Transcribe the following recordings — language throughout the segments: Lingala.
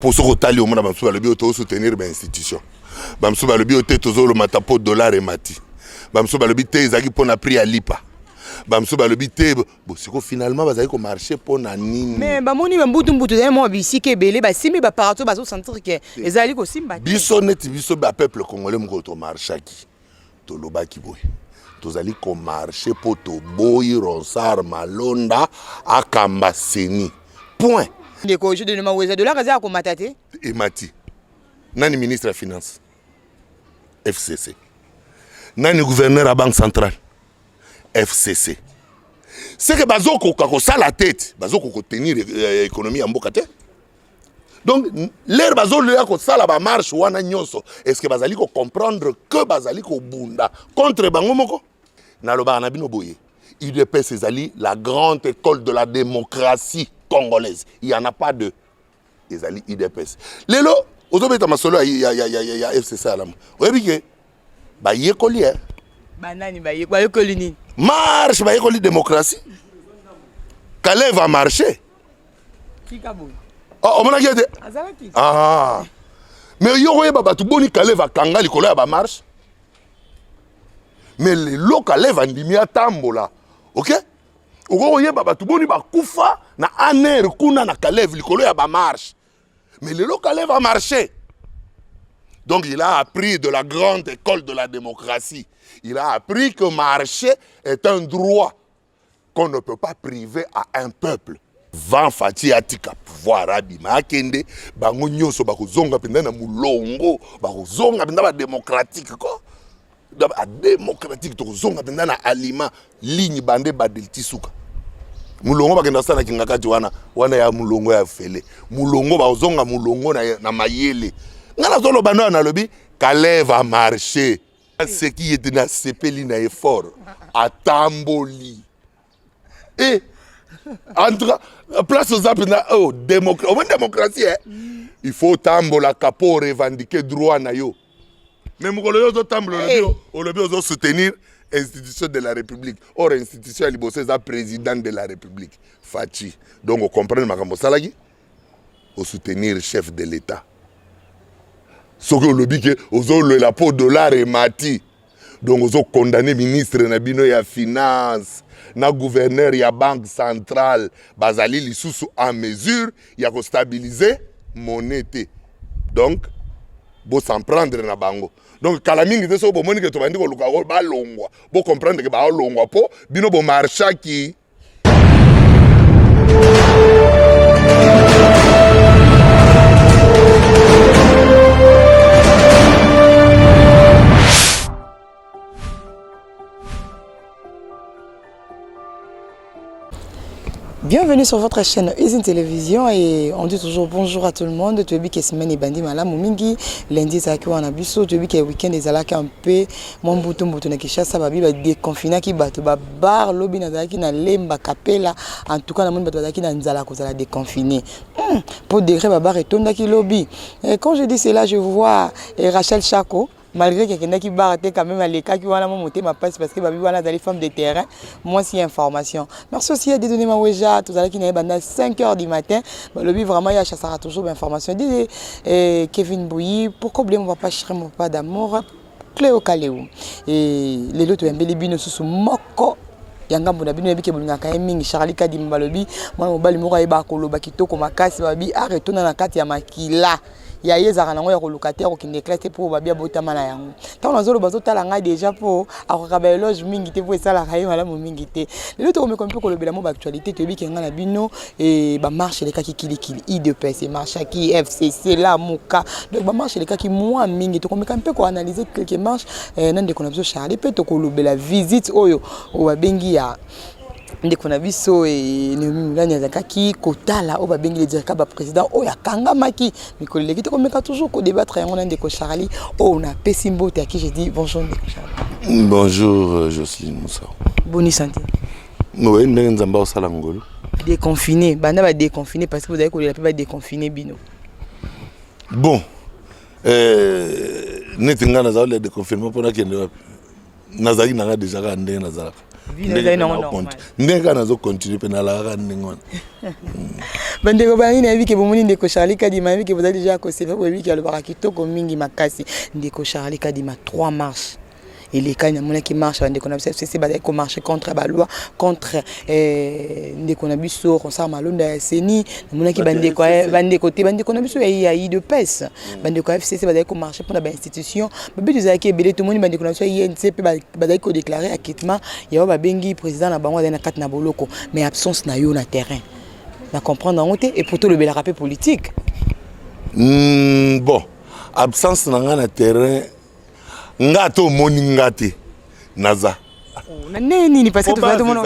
Pour ce rotali au monde, bamsou le bio to soutenir ben institution. Bamsou le bio te tozo le matapo dollar et mati. Bamsou le bio te ezaki pona prix à lipa. Bamsou le bio te bon c'est que finalement bazaki ko marché pona nini. Mais bamoni bambutu mbutu za mo bisike belé ba simi ba parato bazo sentir que ezali ko simba. Biso net biso ba peuple congolais mko to marchaki. To lobaki boy. Tozali ko marché poto boy ronsar malonda akamba seni. Point. Les coachs de Maweza de la Gaza comme Matate. Et Mati. Nani ministre de la Finance. FCC. Nani gouverneur à la Banque Centrale. FCC. C'est que Bazoko kako ça la tête. Bazoko ko tenir l'économie en bokate. Donc l'air Bazo le ko ça la marche wana nyonso. Est-ce que Bazali ko comprendre que Bazali ko bunda contre bango moko? Na lo ba na bino boye. UDPS ezali la grande école de la démocratie congolaise. Il n'y en a pas de. Ils allaient IDPS. Lélo, aux autres masolo il y a FCC à la main. Vous voyez que bah y est collier. Banani bah y est collier. Marche bah y est collier démocratie. Calais va marcher. Qui kabou? Oh on a dit. Ah. Mais yo voyez bah tout boni Calais va kanga li collier va marche. Mais les locaux va ndimia tambola. OK? Ogoye baba tuboni ba kufa na aner kuna na Kalev likolo ya ba marche. Mais le local va marcher. Donc il a appris de la grande école de la démocratie. Il a appris que marcher est un droit qu'on ne peut pas priver à un peuple. Van fati atika pouvoir abima akende bango nyonso bakozonga penda na mulongo bakozonga penda ba démocratique ko. A démocratique tozonga penda na aliment ligne bande badelti suka. Mulongo bakenda sana kingakati wana ya mulongo ya fele. Mulongo bazonga mulongo na mayele. Ngana zolo bando na lobi Calais va marcher. Ce qui est na sepeli na effort atamboli. Et entre place aux apena oh démocratie il faut tambola capo revendiquer droit na yo. Mais mukolo yo zo tambola le bio zo soutenir institution de la République. Or, institution à Libosé, c'est président de la République. Fachi. Donc, on comprend le salagi, au soutenir le chef de l'État. Ce que le dit que, le la peau dollar et mati. Donc, on condamné ministre Nabino ya finance, na gouverneur ya banque centrale, bazali li sous en mesure, ya ko stabiliser monnaie. Donc, bo s'en prendre na bango. Donc kalamingi te so bo moni ke to bandi ko luka ba longwa bo comprendre que ba longwa po bino bo marcha ki. Bienvenue sur votre chaîne Usine Télévision et on dit toujours bonjour à tout le monde. Tu as vu que semaine est bandi malamu mingi lundi ça qui wana biso tu as vu que week-end est là un peu mon bouton na Kinshasa babi ba déconfiné qui bato ba bar lobby na zaki na lemba kapela en tout cas na mon bato zaki na nzala ko za déconfiné pour degré ba bar etonda ki lobby et quand je dis cela je vois Rachel Chako. Malgré qu'il y a qui barrent quand même à l'écart qui vont monter ma passe parce que babi voilà dans les femmes de terrain moi c'est information merci aussi à donner ma weja tout à l'heure qui n'est pas 5h du matin le but vraiment il y a chassera toujours d'informations Kevin Bouyi pourquoi oublier on va pas chercher mon pas d'amour Cléo Kaléo et les autres les bino sous moko yanga mbona bino yebike bolinga ka mingi Charlie Kadimba lobi mwana mobali moko ayeba koloba kitoko makasi babi arretona na kati ya makila ya yezaka nango ya kolocataire okinde classe pour babia botama na yango tant nazolo bazotala nga déjà pour akokaba éloge mingi te pour esala kayi malamu mingi te lelo to komeko mpe kolobela mo ba actualité to yebike nga na bino et ba marche les kaki kilikili IDPS marche ki FCC la muka donc ba marche les kaki moi mingi to komeka mpe ko analyser quelques marches nande konabso Charlie pe to kolobela visite oyo o babengi ya ndeko na biso e Némi Azakaki kotala o ba bengi le directeur ba président o ya kangamaki mikolo leki to komeka toujours ko débattre yango na ndeko Charlie o na pesimbo te qui je dis bonjour ndeko Charlie. Bonjour Jocelyne Moussa. Bonne santé. Oui, ndenge nzamba osala ngolo. Déconfiné, banda ba déconfiné parce que vous avez ko la pas déconfiné bino. Bon. Netinga na za le déconfinement pour na kende wapi. Nazaki nanga déjà ka ndenge nazala. Ndenge nazo continuer pe na la ka ndenge wana. bandeko bangi na biki bomoni ndeko Charlie Kadima biki vous avez déjà conseillé pour biki alobaka kitoko mingi makasi ndeko Charlie Kadima 3 marches. Et les cas qui marchent avec des FCC qui marchent contre la loi, contre des conabus on s'en malonde seni mon qui bande côté bande conabus il y a eu de pèse bande ko FCC qui marcher pour la institution mais des qui belé tout le monde bande conabus INCP bande ko déclarer acquittement il y a ba bengi président na bango na 4 na boloko mais absence na yo na terrain na comprendre en et pourtant le bel rappel politique bon absence na terrain ngato moni ngate naza na nini parce que tu vas demander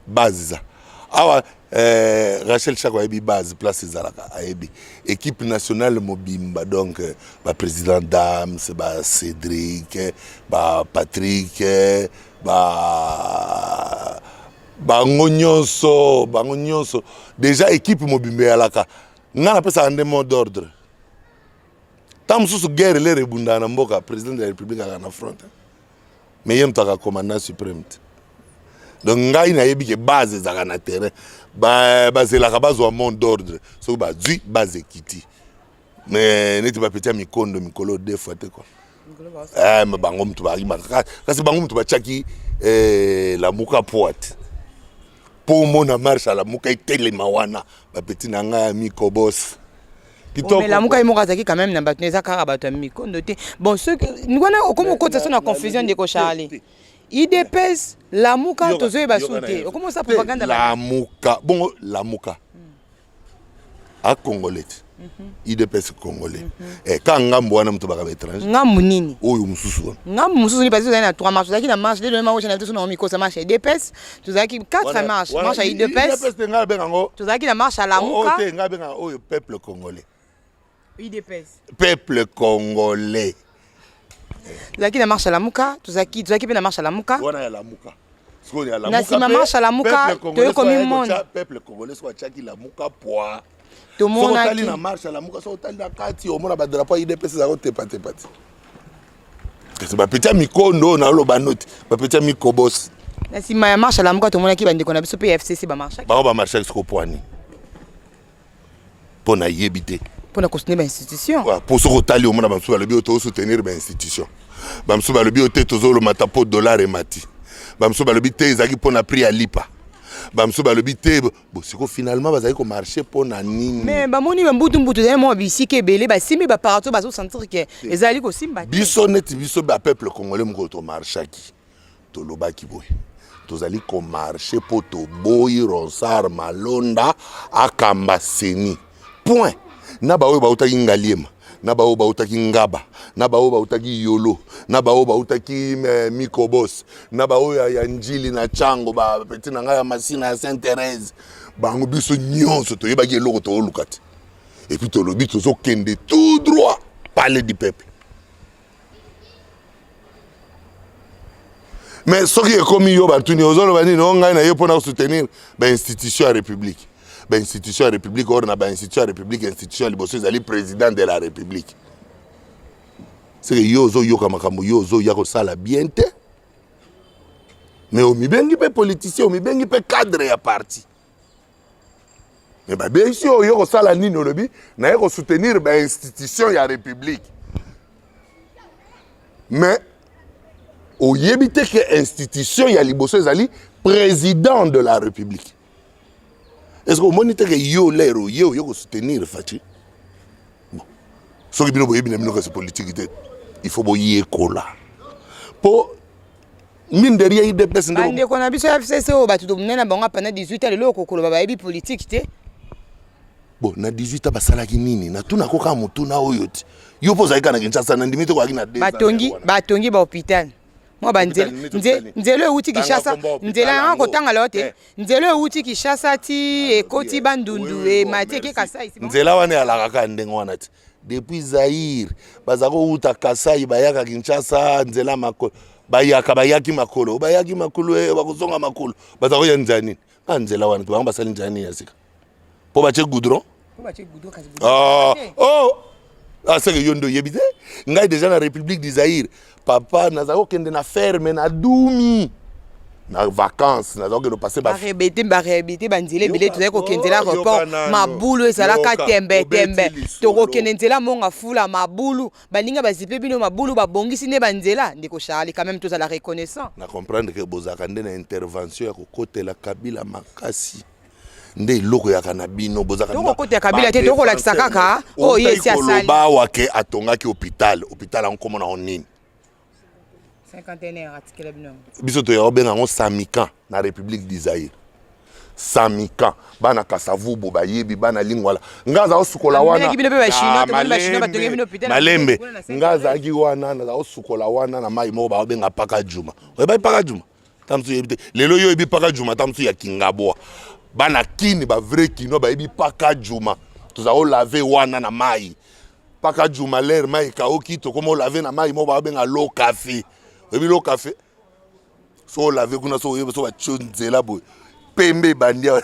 base awa Rachel Chako ebi base place zalaka ebi équipe nationale mobimba donc ba président Dams ba Cédric ba Patrick ba ngonyonso déjà équipe mobimba yalaka ngana pesa ande mot d'ordre. Tant que guerre les rebunda na mboka président de la République à la front. Mais yem taka commandant suprême. Donc ngai na yebi ke base za na terrain. Base la base au monde d'ordre. So ba du base kiti. Mais neti ba petia mikondo mikolo deux fois te quoi. Mais bango mtu ba imaka. Kasi bango mtu ba chaki la muka poite. Pour mon marche à la muka itele mawana ba petit na nga mikobos. Mais la mouka est quand même na batneza karabato miko noté bon ce que nous on comme côté ça na confusion de ko Charlie IDPS la mouka tozo ba sauter comment ça propagande la mouka bon la mouka a congolais IDPS congolais et quand ngambo wana mtu baka étranger ngamu nini oyo mususu ni parce que na 3 marches zaki na marche de marche na na miko ça marche IDPS tozaki 4 marches marche à IDPS tozaki na marche à la mouka ngabenga oyo peuple congolais IDPS. Peuple congolais. Zaki na marche à la mouka, tuzaki pe na marche à la mouka. Wana ya la mouka. Siko ya la mouka. Na sima marche à la mouka, to comme monde. Peuple congolais soit chaki la mouka poa. To mona ki na marche à la mouka, so tali na kati o mona ba drapeau IDPS za ko tepate pati. Kasi ba petia mikondo na lo ba note, ba petia mikobos. Na sima ya marche à la mouka to mona ki bande ko na biso PFCC ba marche. Ba marche siko poani. Pona yebite. Pour continuer l'institution. Pour ce que au monde, je vais soutenir l'institution. Je vais soutenir le matapo dollar et mati. Je vais soutenir pour prix à l'IPA. Je vais soutenir finalement marché pour nani. Mais bamoni bambutu mbutu za mo bisi ke belé ba simi ba parato ba so sentir que ezali ko simba. Biso net biso ba peuple congolais mo to marché ki. To lobaki boy. Tozali ko marché pour to boy Ronsard Malonda akamba seni. Point. Na ba oyo ba utaki ngaliema na ba oyo ba utaki ngaba na ba oyo ba utaki yolo na ba oyo ba utaki mikobos na ba oyo ya njili na chango ba petit na ngaya masina ya Sainte Thérèse bango biso nyonso to yebaki eloko to olukati et puis to lobi to zo kende tout droit parler du peuple mais ce qui est comme yo ba tuni ozolo bani no ngai na yo pona soutenir ba institution ya république. Ben institution république or na ba institution république institution liboso ezali président de la république c'est que yozo yoka makambo yozo yako sala bien te mais o mibengi pe politicien o mibengi pe cadre ya parti mais ba bien sûr yoko sala nini olobi na yako soutenir ba institution ya république mais o yebite que institution ya liboso ezali président de la république. Est-ce que vous monitez que yo l'ero yo soutenir Fati? Bon. Ce qui est politique, il faut boyer cola. Pour mine de rien, il dépasse. Bande qu'on a vu sur FCC au batu de mena bango pendant 18 ans le loko ko ba yebi politique té. Bon, na 18 ans ba salaki nini? Na tuna ko ka mutu na oyoti. Yo poza ikana kinchasa na ndimite ko akina 2 ans. Batongi ba hôpital. Moi nzelo uti kishasa nzela yango tanga lote nzelo uti kishasa ti ekoti bandundu e mati ke kasai nzela wana alaka ka ndengo wana ti depuis Zaire bazako uta kasai bayaka Kinshasa nzela makolo bayaki makolo bakuzonga makolo bazako ya nzani nzela wana bango basali njani yasika po bache goudron kasi c'est que yondo yebite ngai déjà na République du Zaire papa nazako kende na ferme na dumi na vacances na donc de passer ba réhabiliter banzela ebele tozali kokendela report mabulu ezalaka tembe tokokende nzela monga fula mabulu baninga bazipe bino mabulu babongisi ne banzela ndeko Charles quand même tozala reconnaissant na comprendre que bozaka nde na intervention ya kokotela Kabila makasi nde eloko ya kana bino bozaka kokotela Kabila te tokolakisa kaka oyo esi asali wake atongaki hôpital ankomona na onini 51 heures atikela bino biso to ya benga ngo Samikan na République du Zaïre Samikan bana kasavubu bayebi bana lingwala ngaza osukola wana malembe ngaza ki wana na osukola wana na mai mo ba benga paka juma oyeba paka juma tamsu yebite lelo yo yebi paka juma tamsu ya kingabwa bana kini ba vrai kino ba yebi paka juma toza o laver wana na mai paka juma l'air mai kaoki to komo laver na mai mo ba benga lo café oyebi lo café so laver kuna so yebo so ba chonzela boy pembe bandia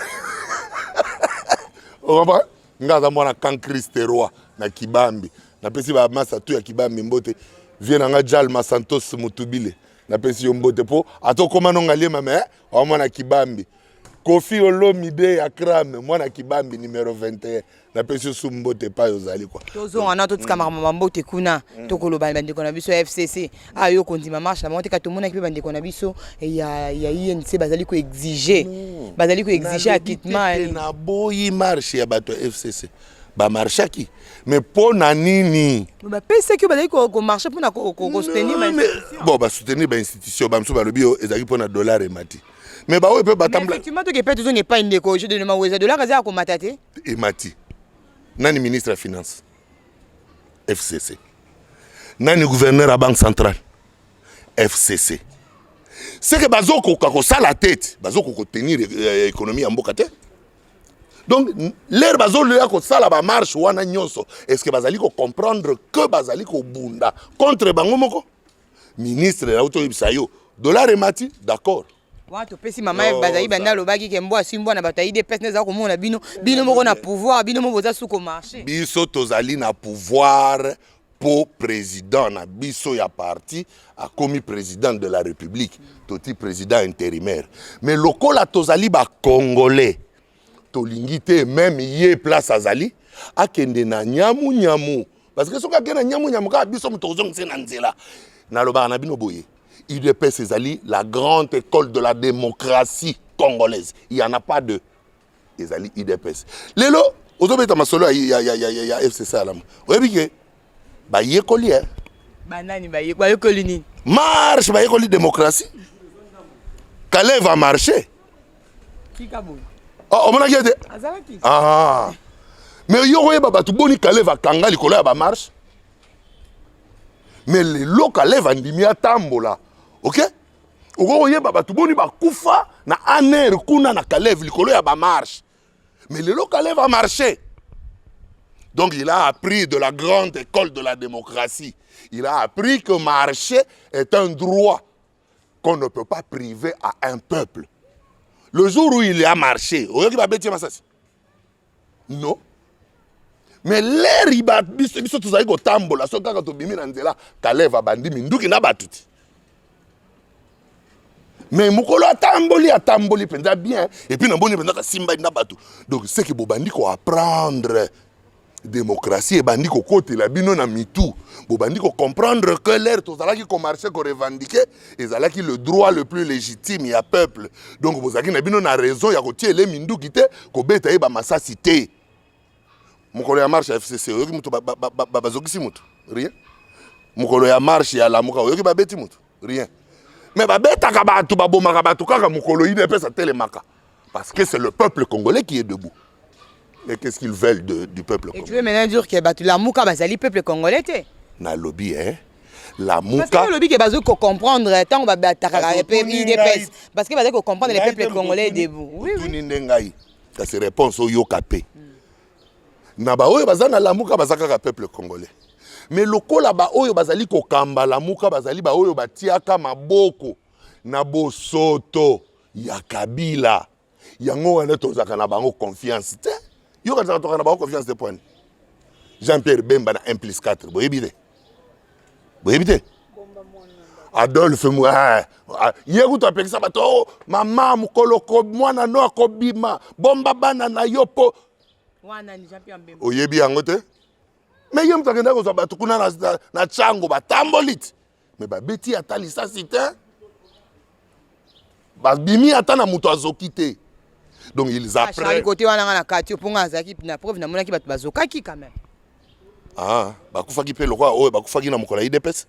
oba ngaza mwana kan Kristeroi na Kibambi na pesi ba masa tu ya Kibambi mbote viena nga Jalma Santos Mutubile na pesi yo mbote po atokoma no ngalie mama wa mwana Kibambi Kofi Olomide ya Krame mwana Kibambi numéro 21 na pesi su mbote pa yozali kwa tozo wana totika mama mbote kuna tokoloba bandeko na biso FCC ayo kondima marche na monte ka tomona ki bandeko na biso ya INC bazali ko exiger acquittement na boyi marche ya bato FCC ba marche ki mais pona nini ba pese ki bazali ko marche pona ko soutenir bon ba soutenir ba institution ba mso ba lobi ezali pona dollar emati mais ba oyo pe batambla effectivement to ke pe tozo pas ndeko je de ma weza dollar azali ko matate emati nani ministre ya finance FCC nani gouverneur à banque centrale FCC c'est que bazoko ko sala tête bazoko ko tenir économie en mboka te donc l'air bazolo ya ko sala ba marche wana nyonso est-ce que bazali ko comprendre que bazali ko bunda contre bango moko ministre la auto ibisayo dollar emati d'accord wato pesi mama bazali banda lobaki ke mbo asimbo na batayi de pes neza ko mona bino moko na pouvoir bino moko za suko marché biso tozali na pouvoir pour président na biso ya parti a commis président de la République toti président intérimaire mais lokola tozali ba congolais tolingi te même ye place azali akende na nyamu parce que soka kena nyamu ka biso mutozong se na nzela na loba na bino boye UDPS ezali la grande école de la démocratie congolaise. Il n'y en a pas deux. Ezali UDPS. Lelo, ozobeta masolo ya FCC alam. Oyebike ba yekoli banani ba yekoli ni. Marche ba yekoli démocratie. Calais va marcher. Kikabo. Oh, on m'a dit. Azalaki. Ah. Mais yo oyeba batu boni Calais va kanga likolo ya ba marche. Mais le local va ndimi atambola. OK? Oko yeba batu boni ba kufa na aner kuna na Kalev likolo ya ba marche. Mais le local va marcher. Donc il a appris de la grande école de la démocratie. Il a appris que marcher est un droit qu'on ne peut pas priver à un peuple. Le jour où il a marché, non. Mais l'air il bat biso tozali ko tambola so kaka to bimi na nzela Kalev abandi minduki na batuti. Mais mukolo atamboli penza bien et puis na boni penza ka simba na batu. Donc c'est que bobandi ko apprendre démocratie et bandi ko côté la bino na mitu. Bobandi ko comprendre que l'air tozalaki ko marcher ko revendiquer ezalaki le droit le plus légitime ya peuple. Donc bozaki na bino na raison ya ko tiele minduki te ko beta e ba masasi te. Mukolo ya marche FCC oyoki mutu bazokisi mutu rien. Mukolo ya marche ya la muka oyoki babeti mutu rien. Mais babetaka batu babomaka batu kaka mukolo ide pesa telemaka parce que c'est le peuple congolais qui est debout. Et qu'est-ce qu'ils veulent du peuple congolais? Et tu veux maintenant dire que batu la muka bazali peuple congolais te? Na lobby la muka parce que lobby ke bazo ko comprendre tant ba bataka IDPS parce que bazo ko comprendre les peuples congolais debout. Oui oui. Tuni ndengai. Ça c'est réponse au yokape. Na ba oyo bazana la muka bazaka ka peuple congolais. Mais lokola ba oyo bazali ko kamba la muka bazali ba oyo batiaka maboko na bosoto ya Kabila. Yango wana tozaka na bango confiance te. Yo ka tozaka na bango confiance de point. Jean-Pierre Bemba na 1+4. Boyebite. Adolphe ye kutu apekisa bato mama mukolo mwana no akobima bomba bana na yo po oyebi yango te mais ye mutu akenda kozwa bato kuna na chango batamboli ti mais babeti ata lisasi te babimi ata na mutu azoki te donc ils apprennent côté wana na kati oponga azaki na preuve na monaki bato bazokaki quand même bakufaki mpe lokwa oyo bakufaki na mokolo ya idps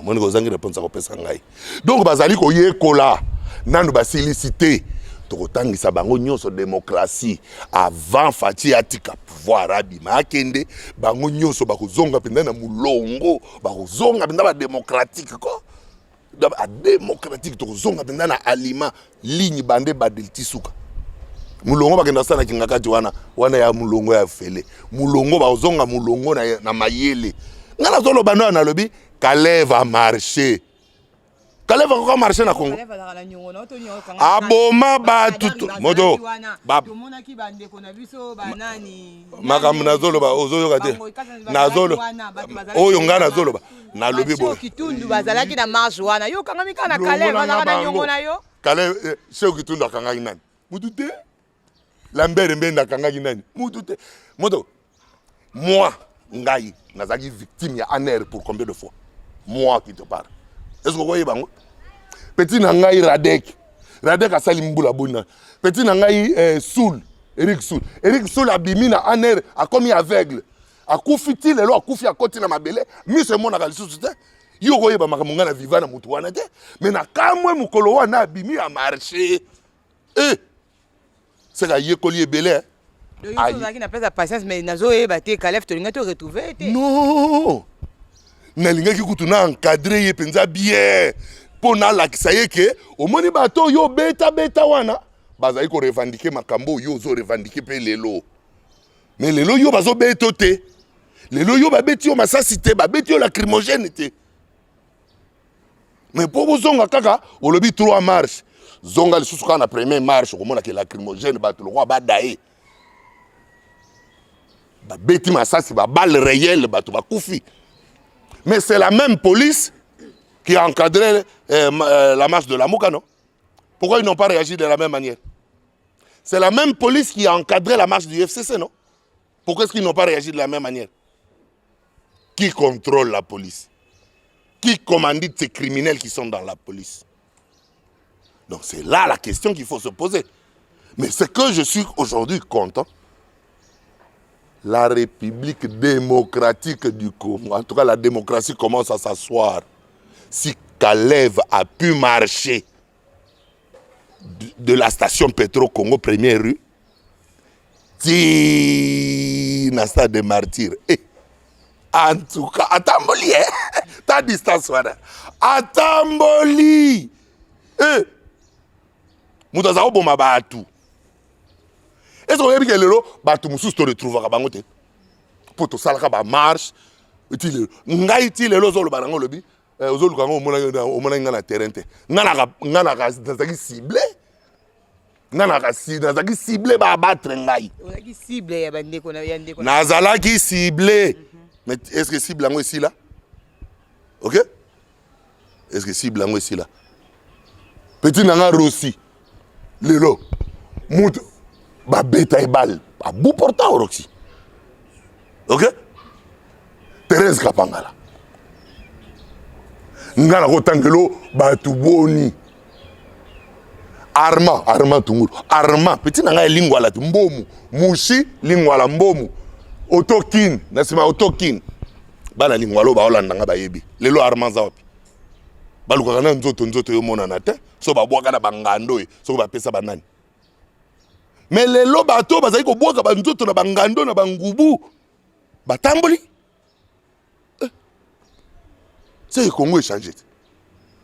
moni kozangi réponse akopesa ngai donc bazali koyekola nanu basilisi te tokotangisa bango nyonso démocratie avant Fati atika pouvoir abima akende bango nyonso bakozonga mpenza na mulongo bakozonga mpenza badémocratique ko adémocratique tokozonga mpenza na aliment ligne bande badelti suka mulongo bakenda sana kingakati wana ya mulongo ya fele mulongo bakozonga mulongo na mayele nga nazoloba ndo nalobi Kalev a marché. Kalev a encore marché na Congo. Aboma ba tout modo. Makam nazolo ba ozoyo kate. Nazolo. Oyo nga nazolo ba. Na lobi bo. Kitundu bazalaki na marche wana. Yo kanga mika na Kalev na nyongo na yo. Kalev Cheo Kitundu akanga nani? Mutute. Lambert Mbenda akanga nani? Mutute. Modo. Moi ngai nazaki victime ya Aner pour combien de fois? Moi qui te parle. Est-ce que vous voyez bango? Petit nangai Radek a sali mbula bona. Petit nangai Soul, Eric Soul abimi na Aner a commis aveugle. A kufiti lelo a kufi a koti na mabele, mi se mona kalisusu te. Yo voyez ba makamunga na vivana mutu wana te. Mais na kamwe mukolo wana abimi a marché. C'est ka yekoli ebele. Non nalingaki kutu na encadré ye penza bien po nalakisa ye ke omoni bato yo beta wana bazali ko revendiquer makambo yo zo revendiquer pe lelo mais lelo yo bazo beto te lelo yo babeti yo masasi te babeti yo lacrymogène te mais po bozonga kaka olobi 3 marche zonga lisusu kaka na première marche okomona ke lacrymogène bato lokwa badaye babeti masasi baballe réelle bato bakufi. Mais c'est la même police qui a encadré la marche de la Mouka, non? Pourquoi ils n'ont pas réagi de la même manière? C'est la même police qui a encadré la marche du FCC, non? Pourquoi est-ce qu'ils n'ont pas réagi de la même manière? Qui contrôle la police? Qui commandite ces criminels qui sont dans la police? Donc c'est là la question qu'il faut se poser. Mais ce que je suis aujourd'hui content, la République démocratique du Congo, en tout cas la démocratie commence à s'asseoir. Si Kalev a pu marcher de la station Petro Congo, première rue, na stade de martyrs. En tout cas, Atamboli, ta distance, voilà. Atamboli! Moutazao Bomabatu. Est-ce que vous avez dit que lelo batu mususu to retrouver bango te pour to salaka ba marche utile ngai ti lelo zo lo barango lobi ozo luka ngo omona ngana terrain te ngana ka zaki ciblé ngana ka zaki ciblé ba battre ngai ozaki ciblé ya bandeko na yandeko nazalaki ciblé mais est-ce que cible ngo ici là? OK? Est-ce que cible ngo ici là? Petit nanga Rossi lelo mutu ba beta ebal a bout portant au Roxy. OK? Thérèse Kapangala. Ngala kotangelo ba tuboni. Arma tungulu. Arma petit nanga lingwa la mbomu. Mushi lingwa la mbomu. Otokin, nasema otokin. Bana lingwa lo ba olanda nga bayebi. Lelo arma za wapi? Baluka kana nzoto yo mona na te. So ba bwaka na bangando so ba pesa banani. Mais les lots bateaux, bazali ko boka ba nzoto na bangando na bangubu batamboli. C'est le Congo est changé.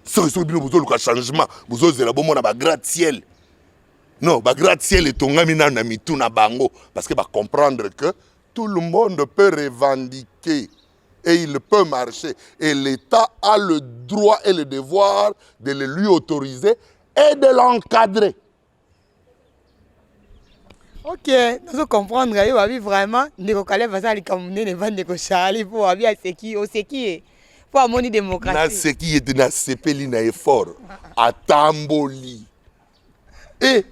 C'est bien vous le changement, vous osez la bon na ba gratte-ciel. Non, ba gratte-ciel est tongami na mitu na bango parce que ba comprendre que tout le monde peut revendiquer et il peut marcher et l'État a le droit et le devoir de le lui autoriser et de l'encadrer. Ok, nous comprendre yo abi vraiment ndeko Caleb va sali kamune ne va ndeko Charlie pour abi aseki oseki pour amoni Na démocratie. seki yete na sepeli na effort. Atamboli. Et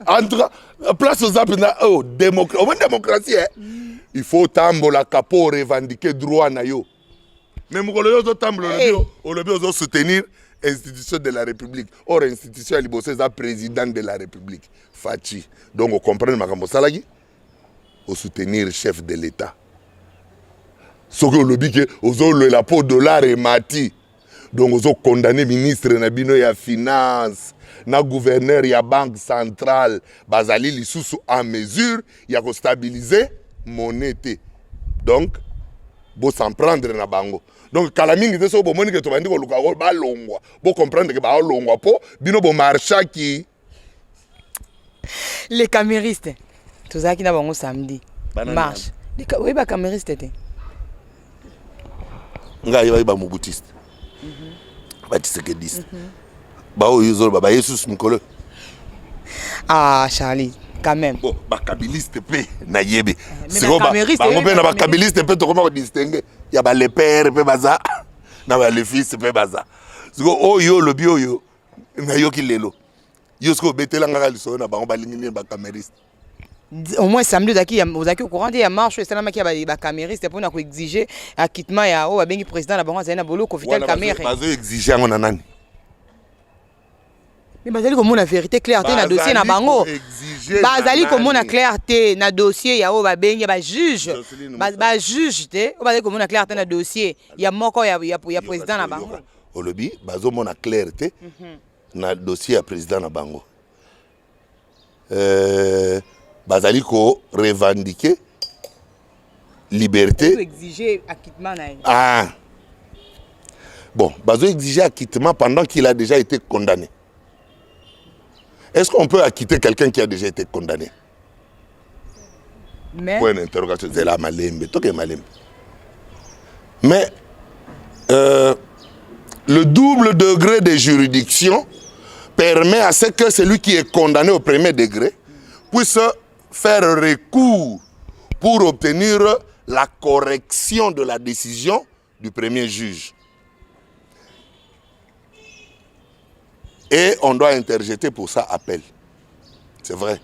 entre place aux appels na démocratie. Au moins démocratie il faut tambola pour revendiquer droit na yo. Mais mukolo yo zo tambola le bio zo soutenir institution de la République. Or institution libosé est président de la République. Fachi. Donc on comprend makambo salagi au soutenir chef de l'État. Ce que le bique ozo la peau dollar et mati. Donc ozo condamner ministre na bino ya finance, na gouverneur ya banque centrale, bazali lisusu en mesure ya ko stabiliser monnaie. Donc bo s'en prendre na bango. Donc kala mingi te so bo moni ke to bandi ko luka ko ba longwa. Bo comprendre que ba longwa po bino bo marcha ki Les caméristes. Tout ça qui n'a pas samedi. Banana. Marche. Oui, bah camériste te. nga yiba ba mobutiste. Ba tisekediste. Ba o yuzo ba Jesus Mikolo. Ah Charlie, quand même. Bon, ba kabiliste pe na yebe. Mais ba camériste. Ba ngombe na ba kabiliste pe to comment distinguer. Ya ba le père pe baza. Na ba le fils pe baza. Siko o yo lo bio yo. Na yo kilelo. Yo sko betela nga liso na bango ba lingini ba camériste. Au moins samedi vous avez au courant il y a marche et salama qui a ba camériste pour na ko exiger acquittement ya o ba bengi président na bango za na bolo ko vital caméra. Bazo exiger ngo na nani. Mais bazali comme la vérité clarté na dossier na bango. Bazali comme la clarté na dossier ya o ba bengi ba juge. Ba juge te o bazali comme la clarté na dossier ya moko ya président na bango. Au lobby bazo mona clarté na dossier ya président na bango. Bazali ko revendiquer liberté. Exiger acquittement na. Ah. Bon, bazo exiger acquittement pendant qu'il a déjà été condamné. Est-ce qu'on peut acquitter quelqu'un qui a déjà été condamné? Mais point d'interrogation, c'est la malembe, tout est malembe. Mais le double degré de juridiction permet à ce que celui qui est condamné au premier degré puisse faire recours pour obtenir la correction de la décision du premier juge. Et on doit interjeter pour ça appel. C'est vrai.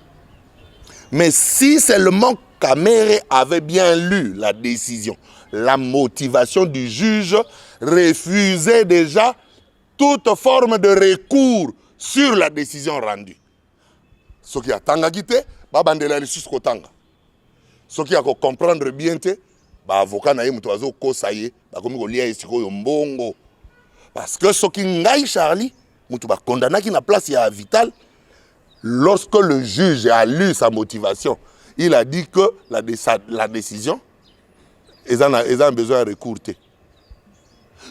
Mais si seulement Kamere avait bien lu la décision, la motivation du juge refusait déjà toute forme de recours sur la décision rendue. Ce qui a tanga quitté, babandela ressus kotanga. Ce qui a comprendre bien te, ba avocat na yemu toazo kosaye, ba komi ko lia esiko yo mbongo. Parce que ce qui ngai Charlie, mutu ba condamné qui na place ya vital, lorsque le juge a lu sa motivation, il a dit que la décision, ils ont besoin de recours.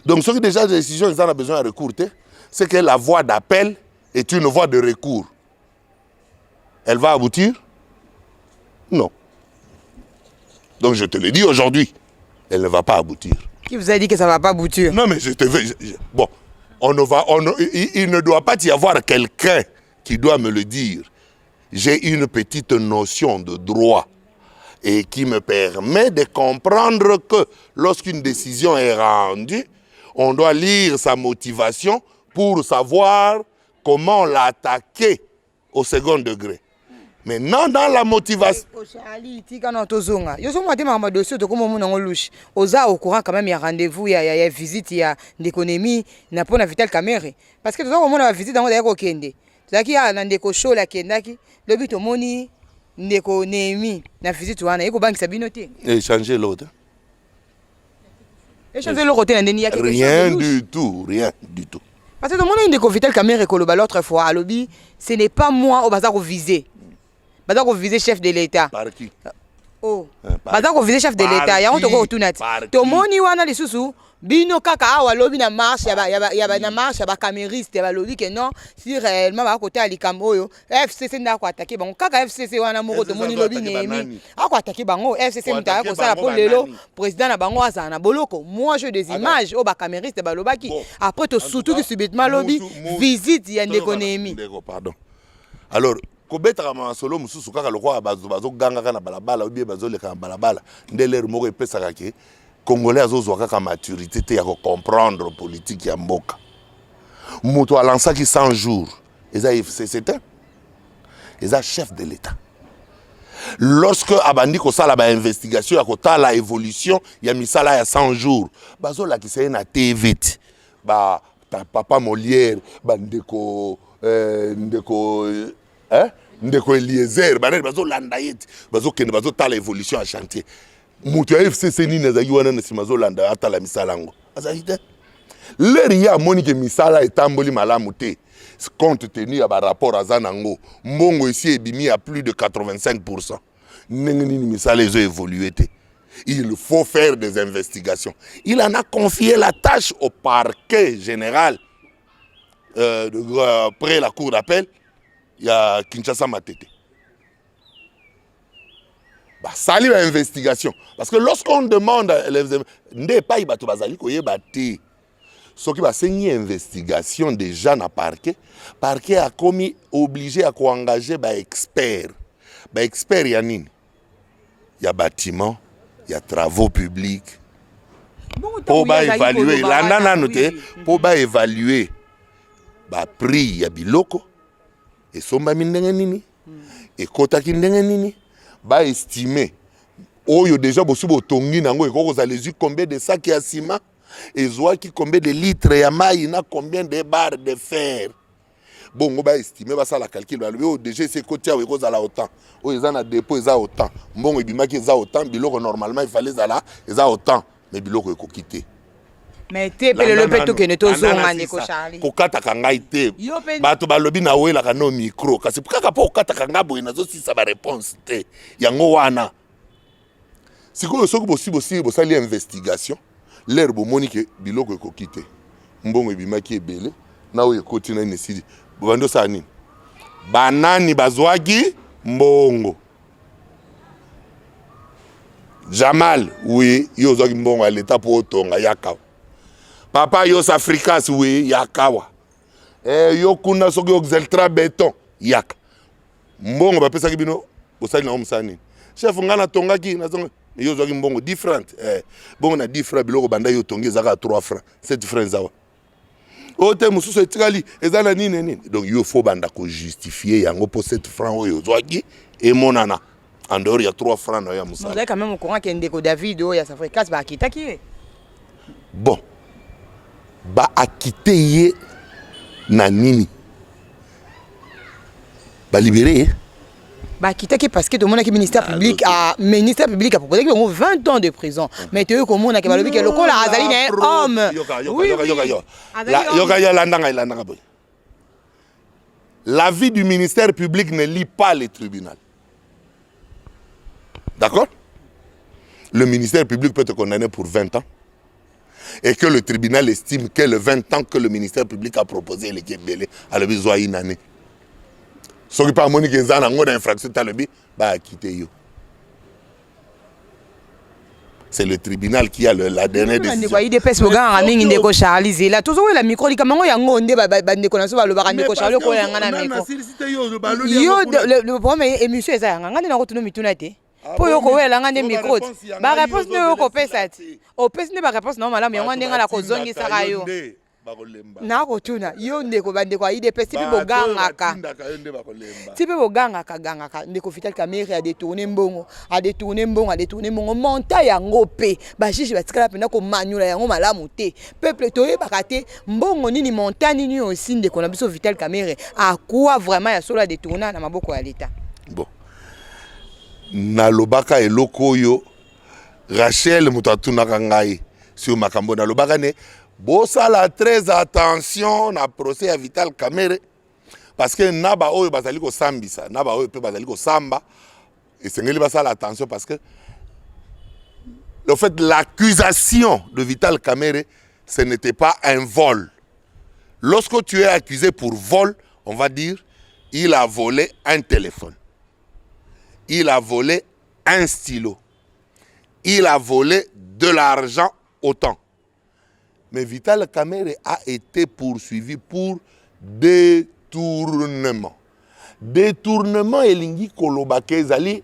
Donc, ce qui déjà la décision, ils ont besoin de recours, c'est que la voie d'appel est une voie de recours. Elle va aboutir? Non. Donc, je te le dis aujourd'hui, elle ne va pas aboutir. qui vous a dit que ça ne va pas aboutir? Non, mais je te veux... Bon, il ne doit pas y avoir quelqu'un qui doit me le dire. J'ai une petite notion de droit et qui me permet de comprendre que lorsqu'une décision est rendue, on doit lire sa motivation pour savoir comment l'attaquer au second degré. Mais non dans la motivation. Au courant quand même il y a rendez-vous, il y a visite, il y a d'économie, n'a pas Vital Caméra. Parce que tout ça, on a visite dans le Kende. Zaki a ndeko show la kendaki le but au moni ndeko Némi na visite wana eko banki sabinoté Et changer l'autre. Et changer l'autre côté ndeni ya quelque chose. Rien du tout, rien du tout. Parce que tout le monde ndeko Vital Caméra ekoloba l'autre fois à lobby, ce n'est pas moi au bazar viser. Bazar viser chef de l'État. Par qui? Oh. Bazar viser chef de l'État, ya on to ko tunati. To moni wana lisusu bino kaka awa lobi na marche ya na marche ba camériste ba lobi que non si réellement ba côté alikam oyo FCC nda ko attaquer bango kaka FCC wana moko to moni lobi Némi ako attaquer bango FCC mutaka ko sala pour lelo président na bango aza na boloko moi je des images au ba camériste ba lobaki après to surtout que subitement lobi visite ya ndeko Némi. Pardon. Alors kobetaka masolo mususu kaka lokwa bazoganga kana balabala ou bien bazoleka na balabala nde lere moko epesaka ke congolais azozwa kaka maturité te ya comprendre politique ya mboka moto alansaki 100 jours eza FCCT eza chef de l'état lorsque abandi kosala bainvestigation ya kotala évolution ya misala ya 100 jours bazolakisa ye na TV ti papa Molière bandeko ndeko Eliezer banani bazolanda ye ti bazokende bazotala évolution ya chantier moto ya FCC nini azalaki wana na nsima azolanda atala misala yango azalaki te leri ye amoni ke misala etamboli malamu te compte tenu ya barapport aza nango mbongo esi ebimi ya plus de 85%. Ndenge nini misala ezo évolué te. Il faut faire des investigations. Il en a confié la tâche au parquet général après la cour d'appel. Il y a Kinshasa Matete. Bah, ça lui investigation. Parce que lorsqu'on demande, n'est pas ibato bazali koye bate. Ce qui va saigner investigation déjà dans le parquet a commis obligé à engager des experts. Des experts, il y a nini? Il y a bâtiment, il y a travaux publics. Pour évaluer, pour évaluer le prix, il y a biloko. Et somba mindenge nini? Et kota kindenge nini? Ba estimer. Oyo déjà bosubo tongi nango et koko za les combien de sacs ya ciment? Et qui combien de litres ya maï na combien de barres de fer. Bon, on va estimer ça la calcul. Déjà c'est côté où ils ont autant. Oh, ils ont un dépôt, ils ont autant. Bon, ils ont autant. Biloko normalement il fallait ça ils ont autant. Mais biloko ils quitté. Mais t'es le péto que ne t'osons Nico Charlie. Kokata kanga ite. Bato balobi na wela kano micro. Kasi pourquoi pas kokata kanga boy nazo si ça va réponse te. Yango wana. Siko soko possible bosali investigation. L'air bomoni ke biloko ekokite mbongo ebimaki ebele na oyo ekoti na nesidi bando sa nini banani bazwaki mbongo Jamal oui yo zwaki mbongo ya leta po otonga yakawa papa Yos Africas oui yakawa yo kuna soki oxeltra béton yaka mbongo bapesaki bino bosali na omsani chef ngana tongaki nazonga yo zwaki mbongo 10 francs bongo na 10 francs biloko banda yo tongi zaka 3 francs 7 francs zawa ote mususu etikali ezana nini donc yo faut banda ko justifier yango pour 7 francs oyo zwaki et monana en dehors ya 3 francs na ya musala. Vous avez quand même au courant que ndeko David o ya Safricas ba akitaki. Bon ba akite ye na nini ba libéré Bah, quitte parce que tout le monde qui ministère public a proposé qu'ils ont 20 ans de prison. Mais tu veux que monde qui va le dire que le col a Azali est homme. L'avis du ministère public ne lit pas les tribunaux. D'accord? Le ministère public peut te condamner pour 20 ans. Et que le tribunal estime que le 20 ans que le ministère public a proposé, les Kébélé, a le besoin d'une année. Ce qui pas monique en ango d'infraction talobi ba quitter yo. C'est le tribunal qui a la dernière décision. Il dépêche au gars amingi ndeko Charlie zela toujours la micro likamango yango nde ba ndeko naso ba lo ba ndeko Charlie ko yanga na micro. Yo le problème émission eza yanga ngani na kotuno mituna te. Po yo ko wela ngane micro. Ba réponse ne ko pesa ti. O pesa ne ba réponse na malamu yango ndenga na kozongi saka yo. Na kotuna yo ndeko bandeko IDP tipe bogangaka tipe bogangaka gangaka ndeko Vital Kamerhe a détourné mbongo monta yango pe ba chichi batikala pena ko manyula yango malamu te peuple toye bakate mbongo nini monta nini aussi ndeko na biso Vital Kamerhe a quoi vraiment ya solo détourner na maboko ya l'état. Bon na lobaka eloko yo Rachel mutatuna kangai sur makambo na lobaka ne bosala très attention na procès à Vital Kamerhe parce que naba oyo bazali ko sambisa naba oyo pe bazali ko samba et sengeli basala attention parce que en fait l'accusation de Vital Kamerhe ce n'était pas un vol. Lorsque tu es accusé pour vol, on va dire il a volé un téléphone. Il a volé un stylo. Il a volé de l'argent autant. Mais Vital Kamerhe a été poursuivi pour détournement. détournement elingi kolobaka ezali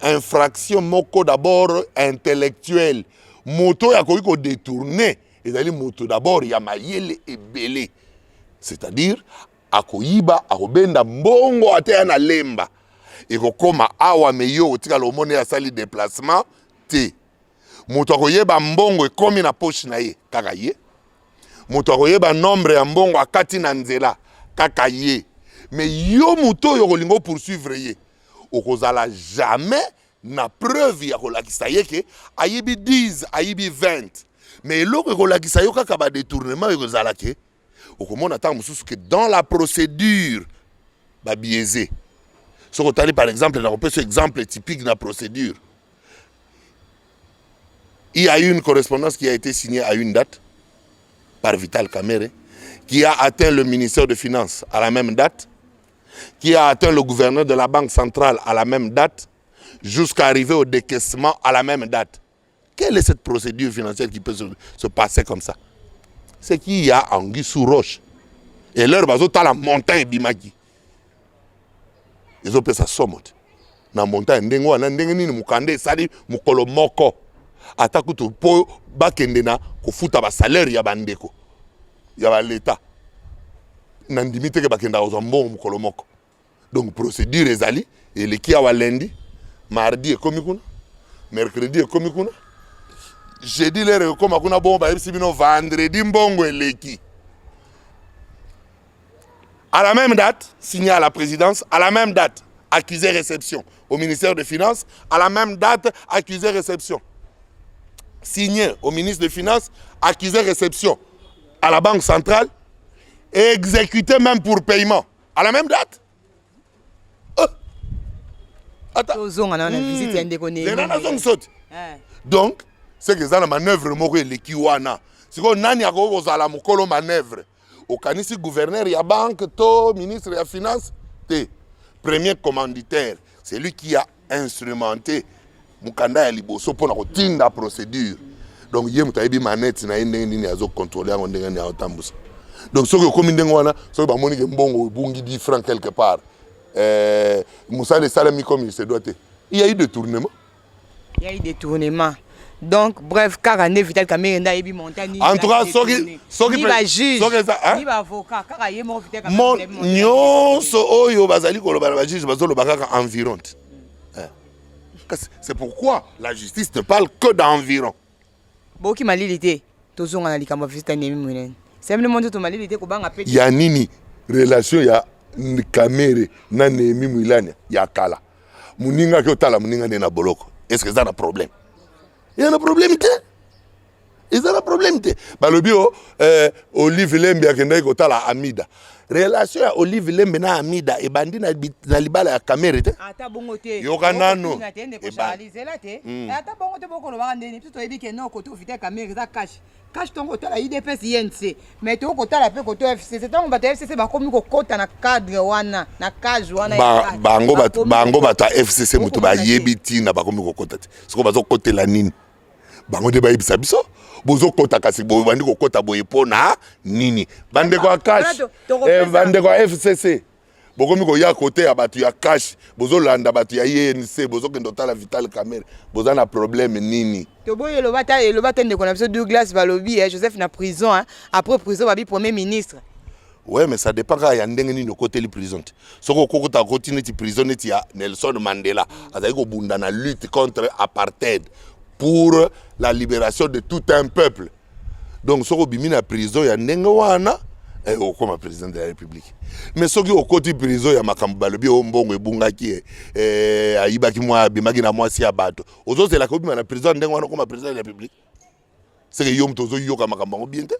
infraction moko d'abord intellectuelle. Moto ya koki ko détourner ezali moto d'abord ya mayele ebele. C'est-à-dire akoyiba akobenda mbongo ate ya na lemba. Ekokoma awa meyo otika lomone ya sali déplacement te. Moto akoyeba mbongo ekomi na poche na ye kaka ye. Moto akoyeba nombre ya mbongo akati na nzela kaka ye. Mais yo moto yo kolingo poursuivre ye. Okozala jamais na preuve ya kolakisa ye ke ayibi 10 ayibi 20. Mais eloko kolakisa yo kaka ba détournement yo kozala ke okomona tant mususu que dans la procédure ba biaisé. Si on regarde par exemple, on peut ce exemple typique de la procédure. Il y a eu une correspondance qui a été signée à une date par Vital Kamerhe, qui a atteint le ministère des Finances à la même date, qui a atteint le gouverneur de la Banque centrale à la même date, jusqu'à arriver au décaissement à la même date. Quelle est cette procédure financière qui peut se passer comme ça? C'est qu'il y a anguille sous roche. Et leur bateau dans la montagne Bimaki. Ils ont fait ça sommet. Na montagne ndengo na ndenge nini mukande sali mukolo moko. Ataku to po bakende na kofuta ba salaire ya bandeko. Ya ba l'État. Na ndimite ke bakenda ozwa mbongo mukolo moko. Donc procédure ezali et le kia wa lundi, mardi ekomi kuna, mercredi ekomi kuna. Jeudi lere ekoma kuna bongo ba yebisi bino vendredi mbongo eleki. À la même date, signé à la présidence, à la même date, accusé réception au ministère des Finances, à la même date, accusé réception. Signé au ministre des Finances, accusé réception à la Banque centrale et exécuté même pour paiement. À la même date. Attends. Donc, c'est que ça la manœuvre moko elekiwana. C'est que nani ako ozala mukolo manœuvre. Au kanisi gouverneur ya banque, to ministre ya finance, te. Premier commanditaire, c'est lui qui a instrumenté mukanda ya liboso pour na kotinda procédure. Donc yé mutayebi manette na yende nini azo contrôler en ndenge ni atambusa. Donc ce que comme ndenge wana, ce que ba moni ke mbongo bungi 10 francs quelque part. Moussa le salami comme il se doit. Il y a eu détournement. Il y a eu détournement. Donc, bref, car Vital Kamerhe n'a pas monté ni. En tout cas, ni va juge, ni va avocat, car il y a mon Vital Kamerhe. Nyonso oyo bazali koloba na juge bazolo bakaka environ. C'est pourquoi la justice ne parle que d'environ. Boki malilité, tozonga na likambo visita nemi munene. Simplement to malilité ko banga peti. Ya nini relation ya Kamerhe na Nehemi Mwilanya ya kala. Muninga ke otala muninga na boloko. Est-ce que ça a un problème? Il y a un problème. Il y a un problème. Balobio, Olive Lembe akenda ikotala Amida. Relation ya Olive Lembe na Amida e bandi na libala ya Kamerhe te. Ata bongo te. Yoka nano. Ata bongo te boko lo bandeni. Tout ebi ke no koto Vital Kamerhe za cash. Cash ton kotala IDPS INC. Mais to kotala pe koto FCC. Tant ba FCC ba komi ko kota na cadre wana, na cage wana ya. Bango bata FCC muto ba yebiti na ba komi ko kota te. Siko bazo kotela nini? Bango de ba yebisa biso. Bozo kota kasi bo bandi ko kota boye pona nini? Bande ko cash. Bande ko FCC. Bokomi ko ya côté ya batu ya cash. Bozo landa batu ya INC, bozo kendo tala Vital Kamerhe. Bozo na problème nini? To boye lo bata ndeko na biso Douglas Balobi Joseph na prison après prison babi premier ministre. Ouais, mais ça dépend quand il y a ndenge nini côté li prison. Soko kokota continue ti prison ti ya Nelson Mandela. Azali ko bunda na lutte contre apartheid pour la libération de tout un peuple. Donc soko bimi na prison ya ndenge wana comme président de la République. Mais soki au côté prison ya makambo balobi o mbongo ebungaki ayibaki mwa bimaki na mwasi ya bato. Ozo c'est la ko bima na prison ndenge wana comme président de la République. C'est que yom tozo yoka makambo ngo bien te.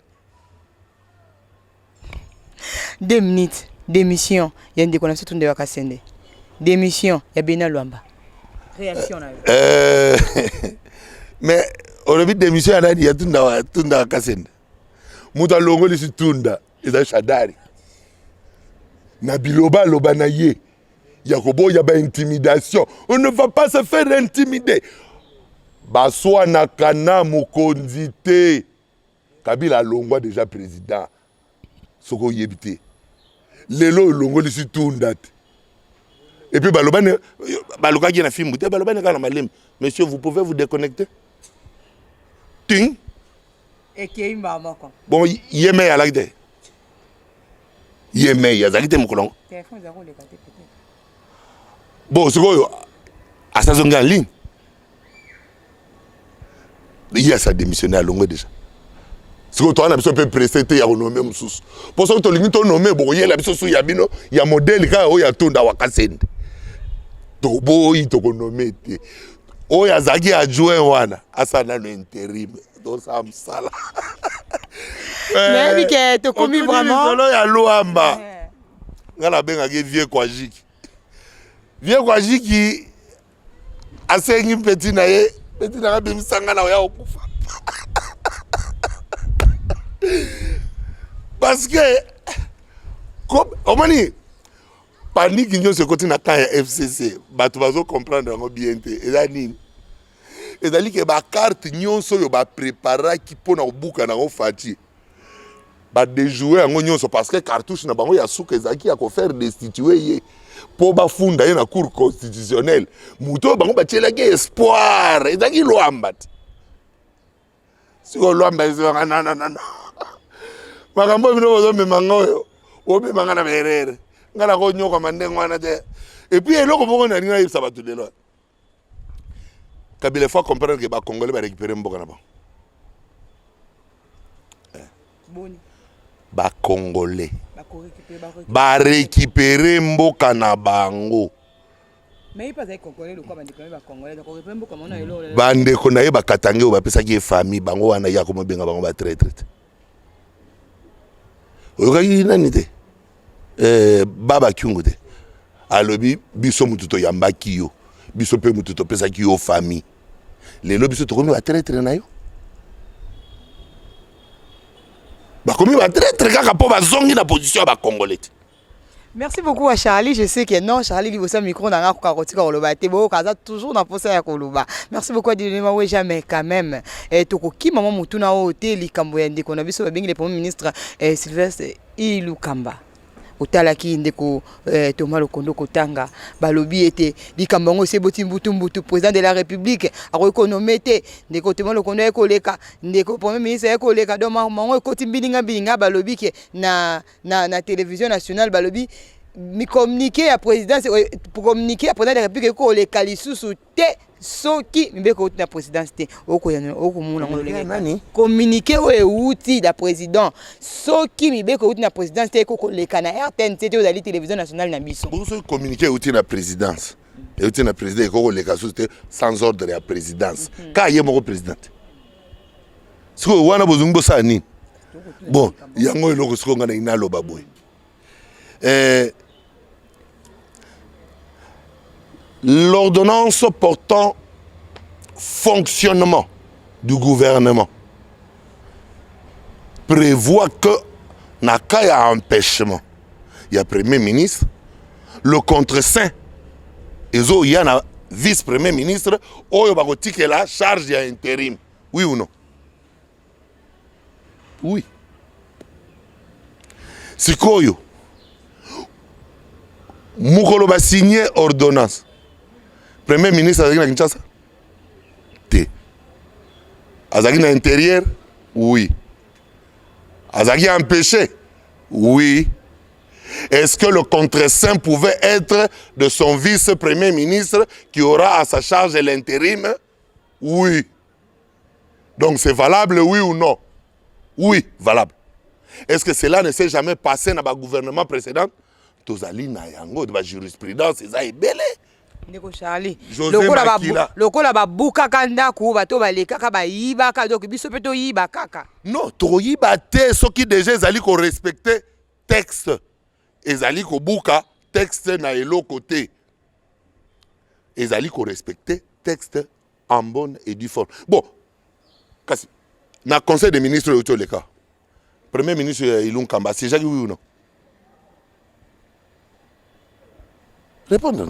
2 minutes d'émission ya ndeko na Tunde Wakasende. D'émission ya Bena Luamba. Réaction na yo. Mais on a vu d'émission ya nani ya Tunda Wakasende. Muta longo li Tunda eza Shadari. Na biloba loba na ye. Yakobo ya ba intimidation. On ne va pas se faire intimider. Baswa na kana mokonzi te. Kabila longwa déjà président. Soko yebite. Lelo longo li Tunda te. Et puis balobane baloka qui na film te balobane kana malem. Monsieur, vous pouvez vous déconnecter? Ting. Et qui est maman quoi. Bon, yeme ya lagde. Yeme ya zagite mukolongo. Téléphone zéro les gâter peut-être. Bon, c'est quoi? À sa zone en ligne. Il y a ça démissionné à longue déjà. C'est que toi, on a besoin de presser, il y a renommé Moussous. Pour ça que tu as limité nommé, il y a besoin de il y a modèle, il y a tout dans Wakasen. Tu as renommé. Il y a Zagi adjoint, Asana l'intérim. Donc ça me sala. Mais que tu as commis vraiment. Il y a Loamba. Il y a un vieux Kwajiki. Vieux Kwajiki, assez un petit naïe, petit naïe, il s'en a au coup. Parce que, comme, on m'a dit, panique, il y a ce côté na FCC, bah tu vas comprendre bien. Et d'ailleurs que ma carte, nous sommes préparés qui pour nous bouquer na fati. Bah déjouer en union parce que cartouche na bango ya souke zaki ya ko faire destituer pour ba funda na cour constitutionnelle. Muto bango ba tshela ke espoir, et zaki lo ambat. Si on l'amba non. Makambo bino bozo memanga oyo obemanga na berere ngala ko nyoka mandengo wana te et puis eloko boko na ninga yebisa bato lelo Kabila faut comprendre que ba congolais ba récupérer mboka na ba boni ba congolais ba récupérer mboka na bango mais pas avec congolais le quoi ba congolais donc récupérer mboka mona elo bandeko na ye ba katange ba pesa ki famille bango wana ya ko mobenga bango ba traite oyoki nani te baba kyungu te alobi biso mutu toyambaki yo biso mpe mutu topesaki yo famille lelo biso tokomi batraitre na yo bakomi batraitre kaka mpo bazongi na position ya bacongolais te. Merci beaucoup à Charlie. Je sais que non, Charlie lui aussi micro dans la carotte koloba te bo kaza toujours na posa ya koloba. Merci beaucoup à Dilema we jamais quand même. Et tokoki maman mutuna o te likambo ya ndeko na biso babingi le premier ministre Sylvestre Ilukamba. Otalaki ndeko Thomas Lokondo Kotanga balobi ete likambo ngo se botimbutumbutu président de la République a reconnommé te ndeko Thomas Lokondo ekoleka ndeko premier ministre ekoleka donc mango ekoti bilinga balobi ke na télévision nationale balobi mi communiquer à présidence pour communiquer à président de la République ekoleka lisusu te soki mbeko na présidence te okomona ngoleka communiquer o euti da président soki mbeko na présidence te ekoleka na RTNC te ozali télévision nationale na biso boso communiquer euti na présidence euti na président ekoleka susu sans ordre ya présidence ka ye moko président siko wana bozungu bosa nini bon yango eloko siko ngana inaloba boy l'ordonnance portant fonctionnement du gouvernement prévoit que n'a qu'à empêchement. Il y a premier ministre, le contre-saint, et il y a un vice-premier ministre, ou il y a la charge d'intérim. Oui ou non? Oui. Si koyo, Moukolo va signer ordonnance. Premier ministre Azaki na Kinshasa? T. Azaki na intérieur? Oui. Azaki empêché? Oui. Est-ce que le contre-saint pouvait être de son vice-premier ministre qui aura à sa charge l'intérim? Oui. Donc c'est valable, oui ou non? Oui, valable. Est-ce que cela ne s'est jamais passé dans le gouvernement précédent? Tozali na yango de la jurisprudence, ça est belle. Ndeko Charlie lokola babuka kanda ku bato balekaka bayiba ka donc biso pe to yiba kaka non to yiba te soki déjà ezali ko respecter texte ezali ko buka texte na eloko te ezali ko respecter texte en bonne et due forme. Bon kasi na conseil des ministres de le cas premier ministre Ilukamba c'est Jacques oui ou non? Répondre.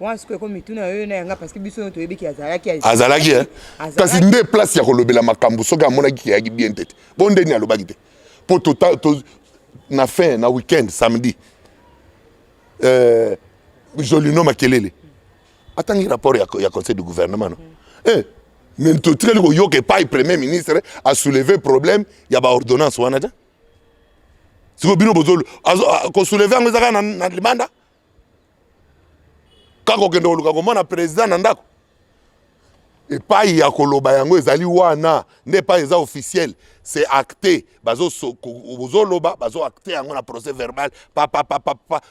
parce que biso to yebiki azalaki kasi nde place ya kolobela makambo soki amonaki yaki bien tete bon ndeni alobaki te po na fin na weekend samedi Jolino Makelele. Attends, rapport il y a conseil du gouvernement. Non? Mais tout très le que pas le premier ministre a soulevé le problème, il y a une ordonnance. Si vous avez soulevé un demande, quand vous avez un président, et pas il y a koloba yango ezali wana n'est pas officiel, c'est acté bazo loba bazo acté yango na procès verbal pa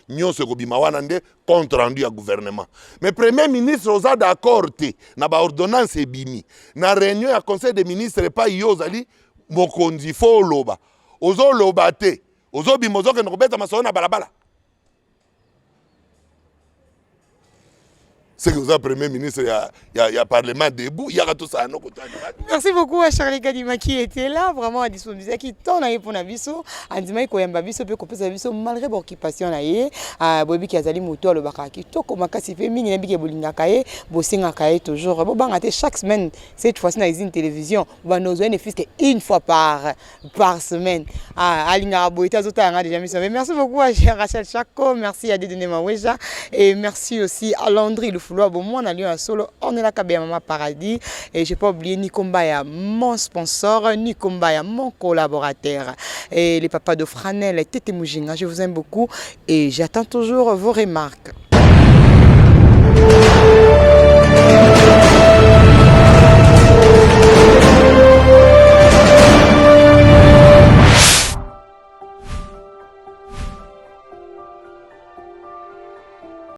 nyonso kobima wana nde compte rendu à gouvernement. Mais premier ministre oza d'accord te na ba ordonnance ebimi na réunion ya conseil des ministres pas yo zali mokonzi fo loba ozo loba te ozo bimozo ke nokobeta maso na balabala. C'est que vous avez premier ministre, il y a parlement debout, il y a tout ça. Merci beaucoup à Charlie Kadima qui était là, vraiment à disposition, qui tourne pour Nabiso, en disant qu'il y a un babiso, peut couper Nabiso, malgré l'occupation, à Bobi Kazali Mouto, le Bakaki, Toko Makasi Femi, Nabi Bolinga Kaye, Bosinga Kaye, toujours. Bon, chaque semaine, cette fois-ci, dans une télévision, nos ne fils qu'une fois par semaine. Alinga Boita Zota, déjà mis. Merci beaucoup à Rachel Chako, merci à Dédéné Maweja, et merci aussi à Landry, le on a lieu à solo, on est là à Mama Paradis et je n'ai pas oublié Nikombaya, mon sponsor, Nikombaya, mon collaborateur et les papas de Franel et Tete Moujinga. Je vous aime beaucoup et j'attends toujours vos remarques.